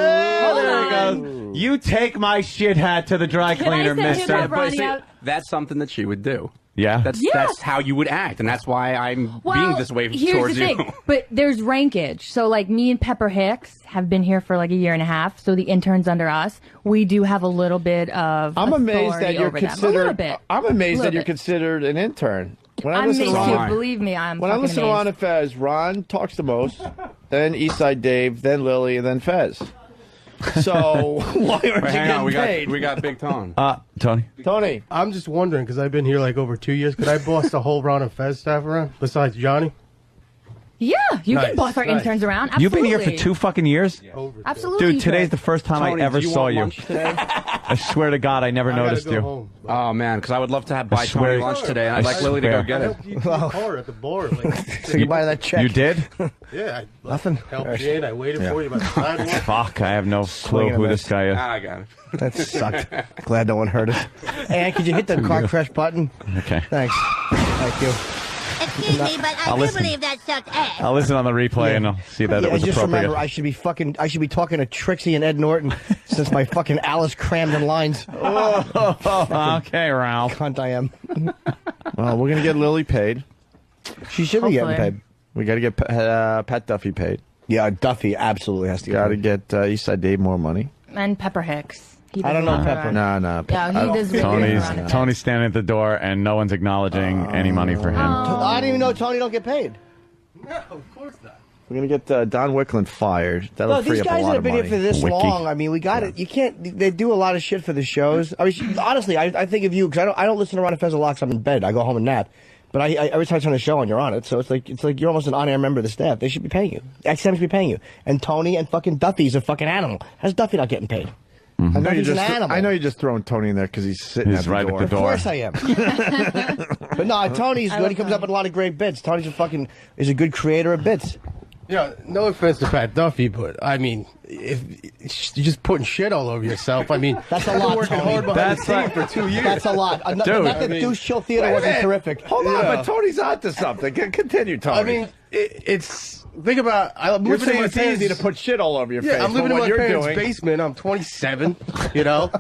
Oh, there it goes. You take my shit hat to the dry cleaner, mister. That's something that she would do. Yeah? That's how you would act, and that's why I'm being this way towards the thing. But there's rankage. So, me and Pepper Hicks have been here for a year and a half, so the interns under us, we do have a little bit of I'm amazed that you're considered... I'm amazed that you're considered an intern. When I listen to Ron, believe me, I'm when I listen to Ron and Fez, Ron talks the most, then Eastside Dave, then Lily, and then Fez. So why aren't you Hang on, getting paid? we got Big Tone. Tony. I'm just wondering, because I've been here like over 2 years, could I boss the whole Ron and Fez staff around, besides Johnny? Yeah, you can Nice, boss our nice. interns around. Absolutely. You've been here for 2 fucking years? Absolutely. Dude, today's the first time Tony, I ever do you saw want you. lunch today? I swear to God, I never noticed gotta you. go home. Oh man, because I would love to have buy swear- Tony lunch today, and I'd I like Lily to swear. go get it. helped you to the car at the bar. Like, So you buy that check. You did? yeah, I Nothing. helped you in. I waited for you by the sidewalk. Fuck, I have no clue Swinging who a this miss. guy is. I got it. That sucked. Glad no one heard it. And could you hit the car crash button? Okay. Thanks. Thank you. Excuse me, but I do listen. believe that sucked ass. I'll listen on the replay and I'll see that it was just appropriate. remember, I should be talking to Trixie and Ed Norton since my fucking Alice crammed in lines. Okay, Ralph. Cunt I am. Well, we're gonna get Lily paid. She should be getting Hopefully. paid. We got to get Pat Duffy paid. Yeah, Duffy absolutely has to Got to get get Eastside Dave more money. And Pepper Hicks. He I don't know doesn't Pepper. have- No. Yeah, he does. really good around it. Tony's standing at the door and no one's acknowledging any money for him. I didn't even know Tony don't get paid. No, of course not. We're gonna get Don Wickland fired. That'll No, free these up a guys lot that have of been money. here for this Wiki. long, I mean, we got it. You can't. They do a lot of shit for the shows. I mean, honestly, I think of you because I don't listen to Ron and Fez a lot 'cause I'm in bed. I go home and nap. But I every time I turn the show on, you're on it. So it's like you're almost an on-air member of the staff. They should be paying you. XM should be paying you. And Tony and fucking Duffy's a fucking animal. How's Duffy not getting paid? I know He's an animal. I know you're just throwing Tony in there because he's sitting He's at the right door. at the Of door. course I am. But no, Tony's good. He comes up with a lot of great bits. Tony's is a good creator of bits. Yeah, no offense to Pat Duffy, but I mean, if you're just putting shit all over yourself, I mean, That's a I've been lot, working Tony. hard behind That's the like- scenes for 2 years. That's a lot. Not Dude. that Douche Chill Theater wasn't terrific. Hold on, Yeah. but Tony's onto something. Continue, Tony. I mean, it's think about. I'm you're living in saying my it's easy to parents' put shit all over your face. Yeah, I'm living but in what my you're parents' doing, basement. I'm 27. You know,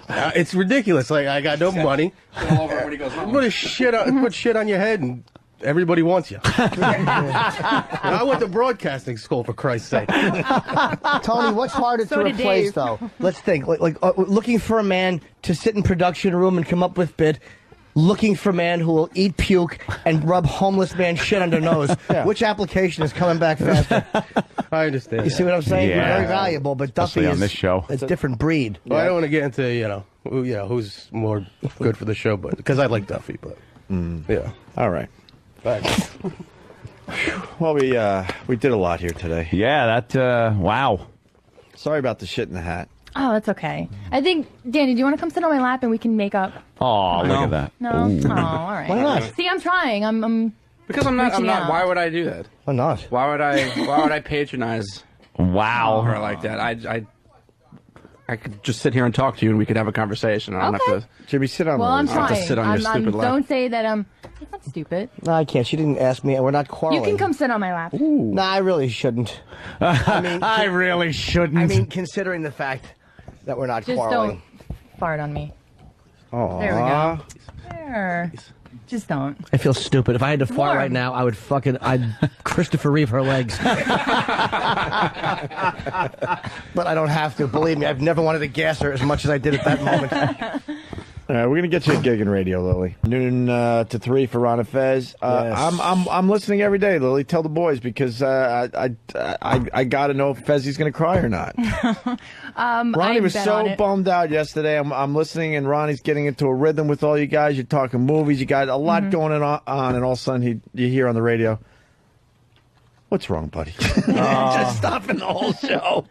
it's ridiculous. Like I got no money. All over when he goes home. Put shit on your head, and everybody wants you. I went to broadcasting school, for Christ's sake. Tony, what's harder So to did replace, Dave. though? Let's think. Looking for a man to sit in production room and come up with bit. Looking for a man who will eat puke and rub homeless man shit on their nose. Yeah. Which application is coming back faster? I understand. You see what I'm saying? Yeah. Very valuable, but Especially Duffy on is this show. a different breed. Well, I don't want to get into who's more good for the show, but because I like Duffy, but yeah. all right. Thanks. Well, we did a lot here today. Yeah, wow. Sorry about the shit in the hat. Oh, that's okay. I think, Danny, do you want to come sit on my lap and we can make up? Oh, look at that. No? Oh, all right. Why not? See, I'm trying. I'm Because I'm not. reaching out. Why would I do that? Why not? Why would I patronize Wow. her like that? I could just sit here and talk to you, and we could have a conversation. I don't Okay. have to. Jimmy, sit on Well, the I'm list. have to trying. sit on your stupid lap. Don't say that. It's not stupid. No, I can't. She didn't ask me, and we're not quarreling. You can come sit on my lap. No, I really shouldn't. I really shouldn't. I mean, considering the fact that we're not Just quarreling. don't fart on me. Aw. There we go. There. Just don't. I feel stupid. If I had to fart Warm. right now, I'd Christopher Reeve her legs. But I don't have to. Believe me, I've never wanted to gas her as much as I did at that moment. All right, we're gonna get you a gig in radio, Lily. Noon to 3 for Ron and Fez. Yes. I'm listening every day, Lily. Tell the boys because I gotta know if Fezzi's gonna cry or not. Ronnie I was bet so on it. bummed out yesterday. I'm listening, and Ronnie's getting into a rhythm with all you guys. You're talking movies. You got a lot going on, and all of a sudden you hear on the radio, "What's wrong, buddy?" Just stopping the whole show.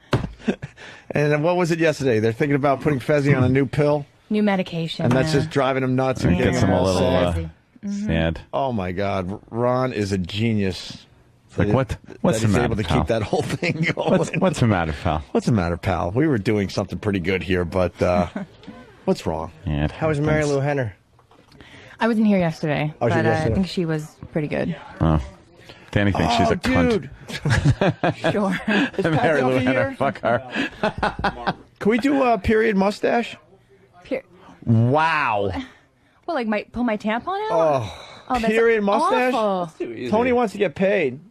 And then what was it yesterday? They're thinking about putting Fezzi on a new pill. New medication. And that's yeah. just driving him nuts and It getting gets him him a all little sad. sad. Oh my God, Ron is a genius. It's like, what's that the he's matter, able to pal? keep that whole thing going. What's the matter, pal? What's the matter, pal? We were doing something pretty good here, but what's wrong? Yeah, it How was Mary happens. Lou Henner? I wasn't here yesterday, Oh, she but was I yesterday. think she was pretty good. Oh. Danny thinks she's a cunt. Sure. Mary Lou Duffy Henner, here? fuck her. Can we do a period mustache? Wow. Well, like pull my tampon out? Oh, that's period mustache? awful. Tony wants to get paid.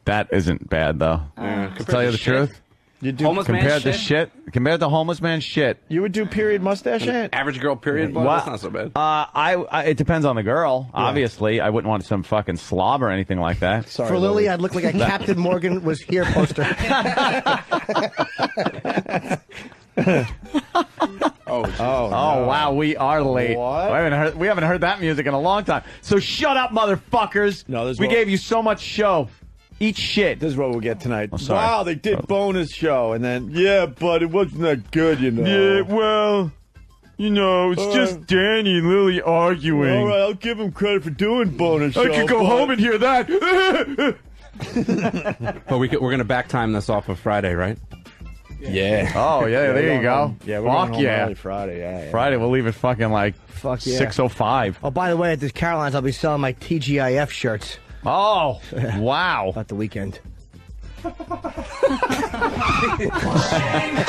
That isn't bad, though. To tell you the truth. You do Homeless man Compared to shit? shit, compared to homeless man shit. You would do period mustache ant? Average girl period. Well, that's not so bad. It depends on the girl. Obviously, I wouldn't want some fucking slob or anything like that. Sorry, For Lily, I'd look like a Captain Morgan was here poster. Oh wow, we are late. What? We haven't heard that music in a long time. So shut up, motherfuckers. No, this is we what- gave you so much show. Eat shit. This is what we'll get tonight. sorry. Wow, they did bonus show, and then but it wasn't that good, you know. Yeah, well, you know, it's just Danny and Lily arguing. All right, I'll give him credit for doing bonus show. I could go home and hear that. But we're going to back time this off of Friday, right? Yeah. Oh yeah, there you go. Home. Yeah, we're Fuck going home yeah. early Friday. Yeah. Friday we'll leave it fucking like Fuck yeah. 6:05. Oh, by the way, at this Caroline's, I'll be selling my TGIF shirts. Oh, wow. About the weekend.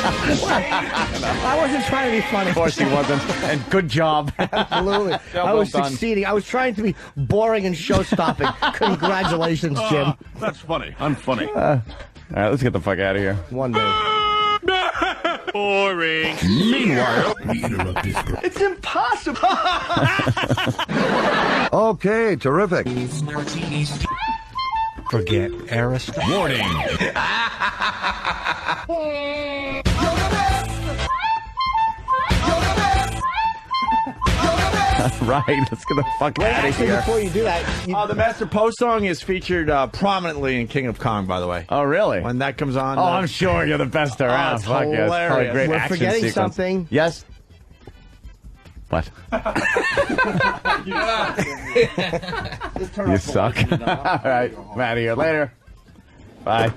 I wasn't trying to be funny. Of course he wasn't. And good job. Absolutely. Well I was done. succeeding. I was trying to be boring and show-stopping. Congratulations, Jim. That's funny. I'm funny. All right, let's get the fuck out of here. One minute. Boring. Meanwhile, It's impossible. okay, terrific. Forget Arista. Warning. Right, let's get the fuck out of Actually, here. before you do that, The Master Post song is featured prominently in King of Kong, by the way. Oh, really? When that comes on. Oh, I'm sure you're the best around. it's Fuck yeah, it's probably a hilarious. great we're action forgetting sequence. something. Yes? What? You suck. All right, I'm out of here. Later. Bye.